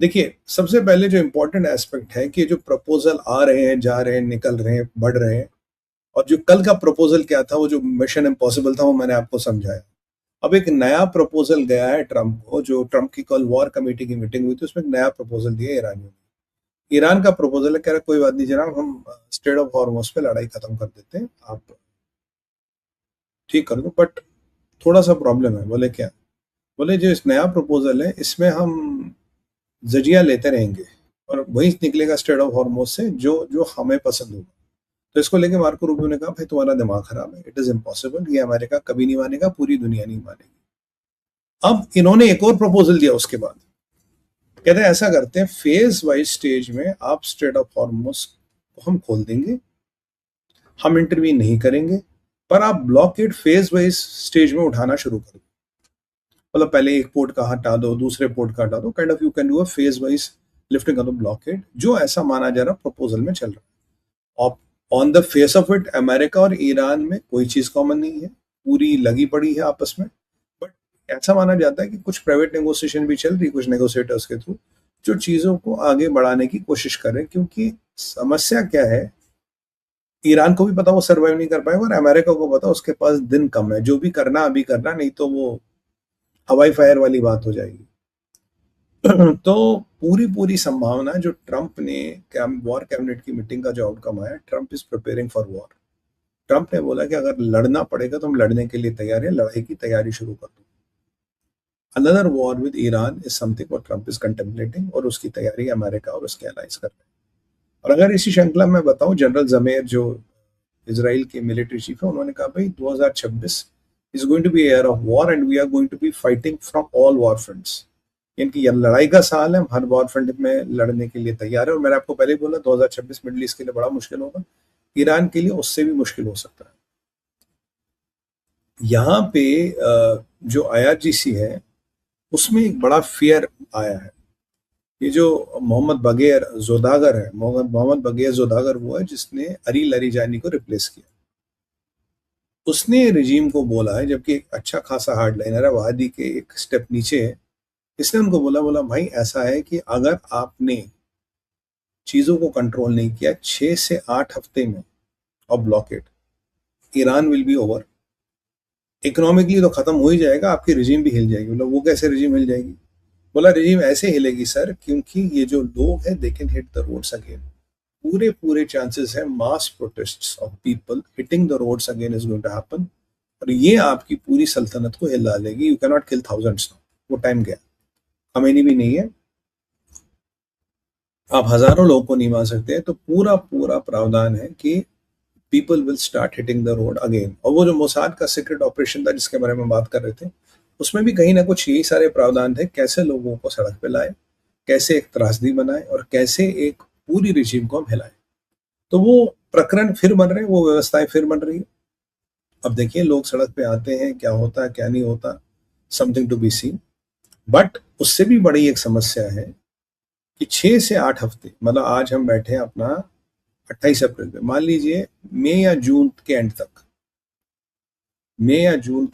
देखिए, सबसे पहले जो इम्पोर्टेंट एस्पेक्ट है कि जो प्रपोज़ल आ रहे हैं, जा रहे हैं, निकल रहे हैं, बढ़ रहे हैं और जो कल का प्रपोज़ल क्या था, वो जो मिशन इम्पॉसिबल था, वो मैंने आपको समझाया। अब एक नया प्रपोज़ल गया है ट्रम्प को, जो ट्रम्प की कल वॉर कमेटी की मीटिंग हुई थी, उसमें एक नया प्रपोज़ल दिया ईरानियों ने। ईरान का प्रपोज़ल है, कह रहा है, "कोई बात नहीं जनाब, हम स्ट्रेट ऑफ हॉर्मुज़ पे लड़ाई खत्म कर देते हैं, आप ठीक कर दो, बट थोड़ा-सा प्रॉब्लम है।" बोले, "क्या?" बोले, "जो इस नया प्रपोज़ल है, इसमें हम जजिया लेते रहेंगे और वही निकलेगा स्ट्रेट ऑफ हॉर्मुज़ से जो जो हमें पसंद होगा।" तो इसको लेके मार्को रूबियो ने कहा, "भाई तुम्हारा दिमाग खराब है, इट इज़ इम्पॉसिबल, ये अमेरिका कभी नहीं मानेगा, पूरी दुनिया नहीं मानेगी।" अब इन्होंने एक और प्रपोज़ल दिया उसके बाद। कहते हैं ऐसा करते हैं, फेज़ वाइज़ स्टेज में आप स्ट्रेट ऑफ हॉर्मुज़ को हम खोल देंगे, हम इंटरवीन नहीं करेंगे, पर आप ब्लॉकेड फेज़ वाइज़ स्टेज में उठाना शुरू कर दो। मतलब पहले एक पोर्ट का हटा दो, दूसरे पोर्ट का हटा दो, kind of you can do a phase wise lifting of the blockade, जो ऐसा माना जा रहा प्रपोज़ल में चल रहा है। अब on the face of it America और ईरान में कोई चीज़ कॉमन नहीं है, पूरी लगी पड़ी है आपस में। बट ऐसा माना जाता है कि कुछ प्राइवेट नेगोशिएशन भी चल रही है, कुछ नेगोशिएटर्स के थ्रू, जो चीज़ों को आगे बढ़ाने की कोशिश कर रहे हैं, क्योंकि समस्या क्या है, ईरान को भी पता वो सर्वाइव नहीं कर पाएगा और अमेरिका को पता उसके पास दिन कम है, जो भी करना अभी करना, नहीं तो वो हवाई फायर वाली बात हो जाएगी। तो पूरी पूरी संभावना जो ट्रंप ने वॉर कैबिनेट की मीटिंग का जो आउटकम आया, Trump is preparing for war. Trump ने बोला कि अगर लड़ना पड़ेगा तो हम लड़ने के लिए तैयार हैं, लड़ाई की तैयारी शुरू कर दो। Another war with Iran is something what Trump is contemplating, और उसकी तैयारी अमेरिका और उसके अलाइंस कर रहे हैं। और अगर इसी श्रृंखला में बताऊं, जनरल जमेर जो इसराइल के मिलिट्री चीफ है, उन्होंने कहा भाई 2026 is going to be year of war and we are going to be fighting from all war fronts. यानी यह लड़ाई का साल है, हम हर वॉर फ्रंट में लड़ने के लिए तैयार है। और मैंने आपको पहले ही बोला 2026 मिडिल ईस्ट के लिए बड़ा मुश्किल होगा, ईरान के लिए उससे भी मुश्किल हो सकता है। यहाँ पे जो IRGC है, उसमें एक बड़ा फियर आया है। ये जो मोहम्मद बगैर जोदागर है, मोहम्मद बगैर जोदागर वो है जिसने अली लरिजानी को रिप्लेस किया। उसने रिजीम को बोला है, जबकि एक अच्छा खासा हार्ड लाइनर है, वादी के एक स्टेप नीचे है, इसने उनको बोला बोला भाई ऐसा है कि अगर आपने चीजों को कंट्रोल नहीं किया 6 से 8 हफ्ते में और blockade, Iran will be over. Economically तो खत्म हो ही जाएगा, आपकी रिजीम भी हिल जाएगी। बोला वो कैसे रिजीम हिल जाएगी? बोला रिजीम ऐसे हिलेगी सर, क्योंकि ये जो लोग हैं they can hit the roads again. पूरे पूरे चांसेस है mass protests of people hitting the roads again is going to happen, और ये आपकी पूरी सल्तनत को हिला देगी। You can not kill thousands, वो टाइम गया। खमेनी भी नहीं है, आप हजारों लोगों को नहीं मार सकते। तो पूरा पूरा प्रावधान है कि people will start hitting the road again. और वो जो मोसाद का सीक्रेट ऑपरेशन था जिसके बारे में बात कर रहे थे, उसमें भी कहीं ना कुछ यही सारे प्रावधान थे, कैसे लोगों को सड़क पे लाए, कैसे एक त्रासदी बनाए और कैसे एक पूरी रिजीम को हम हिलाए। तो वो प्रकरण फिर बन रहे हैं, वो व्यवस्थाएं फिर बन रही है। अब देखिए लोग सड़क पे आते हैं, क्या होता है क्या नहीं होता, something to be seen. But उससे भी बड़ी एक समस्या है कि 6 से 8 हफ्ते, मतलब आज हम बैठे हैं अपना 28 अप्रैल पे, मान लीजिए मई या जून के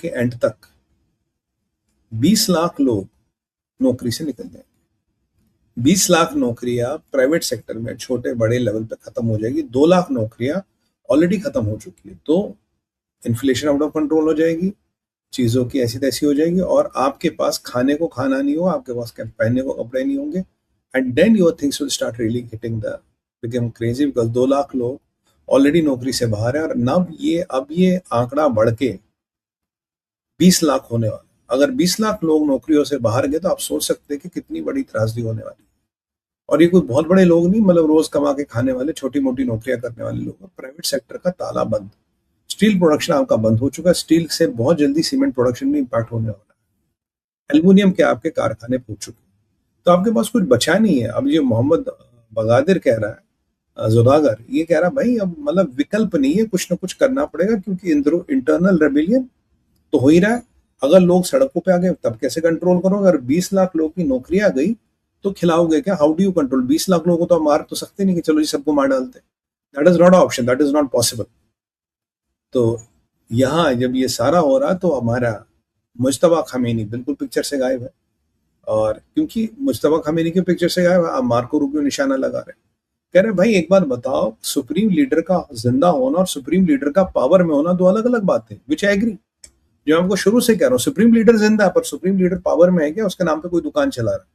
एंड तक 20 लाख लोग नौकरी से निकल जाएंगे। 20 लाख नौकरियां प्राइवेट सेक्टर में छोटे बड़े लेवल पे खत्म हो जाएगी। 2 लाख नौकरियां ऑलरेडी खत्म हो चुकी है। तो इन्फ्लेशन आउट ऑफ कंट्रोल हो जाएगी, चीजों की ऐसी तैसी हो जाएगी, और आपके पास खाने को खाना नहीं होगा, आपके पास पहनने को कपड़े नहीं होंगे। And then your things will start really hitting the become crazy, because 2 lakh लोग ऑलरेडी नौकरी से बाहर है। और अब ये आंकड़ा बढ़ के 20 लाख होने वाला। अगर 20 लाख लोग नौकरियों से बाहर गए तो आप सोच सकते हैं कि कितनी बड़ी त्रासदी होने वाली है। और ये कोई बहुत बड़े लोग नहीं, मतलब रोज कमा के खाने वाले, छोटी मोटी नौकरियां करने वाले लोग। प्राइवेट सेक्टर का ताला बंद, स्टील प्रोडक्शन आपका बंद हो चुका है। स्टील से बहुत जल्दी सीमेंट प्रोडक्शन में इम्पैक्ट होने वाला है। एल्युमिनियम के आपके कारखाने पहुंच चुके हैं, तो आपके पास कुछ बचा नहीं है। अब ये मोहम्मद बगादिर कह रहा है, जोदागर ये कह रहा है भाई अब मतलब विकल्प नहीं है, कुछ ना कुछ करना पड़ेगा, क्योंकि इंटरनल रेबिलियन तो हो ही रहा है। अगर लोग सड़कों पे आ गए तब कैसे कंट्रोल करो? अगर 20 लाख लोगों की नौकरियां गई तो खिलाओगे क्या? How do you control 20 lakh लोगों को? तो आप मार तो सकते नहीं कि चलो जी सबको मार डालते। That is not option, that is not possible. तो यहाँ जब ये सारा हो रहा तो हमारा मुजतबा खमीनी बिल्कुल पिक्चर से गायब है। और क्योंकि मुश्तबा खामेनी के पिक्चर से आप मार्को रूबियो निशाना लगा रहे हैं, कह रहे भाई एक बार बताओ, सुप्रीम लीडर का जिंदा होना और सुप्रीम लीडर का पावर में होना दो अलग अलग बातें, विच आई एग्री। जो मैं आपको शुरू से कह रहा हूँ, सुप्रीम लीडर जिंदा है पर सुप्रीम लीडर पावर में है क्या, उसके नाम पे कोई दुकान चला रहा है।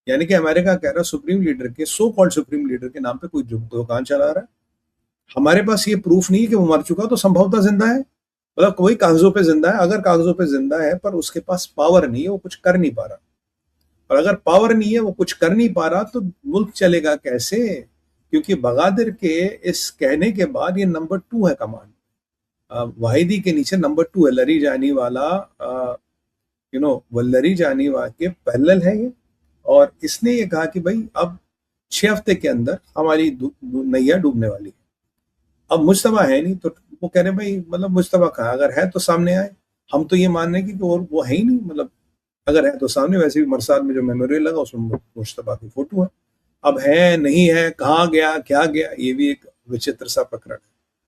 यानी कि अमेरिका कह रहा है सुप्रीम लीडर के, सो कॉल्ड सुप्रीम लीडर के नाम पे कोई दुकान चला रहा है। हमारे पास ये प्रूफ नहीं है कि वो मर चुका, तो संभवतः जिंदा है, मतलब कोई कागजों पे जिंदा है। अगर कागजों पे जिंदा है पर उसके पास पावर नहीं है, वो कुछ कर नहीं पा रहा, और अगर पावर नहीं है, वो कुछ कर नहीं पा रहा, तो मुल्क चलेगा कैसे? क्योंकि बगादिर के इस कहने के बाद ये नंबर 2 है कमांड, वाहिदी के नीचे नंबर 2 है, लरी जानी वाला, वल्लरी जानी वाला के पैरेलल है ये। और इसने ये कहा कि भाई अब 6 हफ्ते के अंदर हमारी नैया डूबने वाली है। अब मुश्तबा है नहीं, तो वो कह रहे भाई मतलब मुश्तबा कहाँ, अगर है तो सामने आए। हम तो ये मान रहे हैं कि वो है ही नहीं, मतलब अगर है तो सामने। वैसे भी मरसाद में जो मेमोरियल लगा उसमें मुश्तबा की फोटो है। अब है नहीं है, कहाँ गया क्या गया, ये भी एक विचित्र सा प्रकरण है।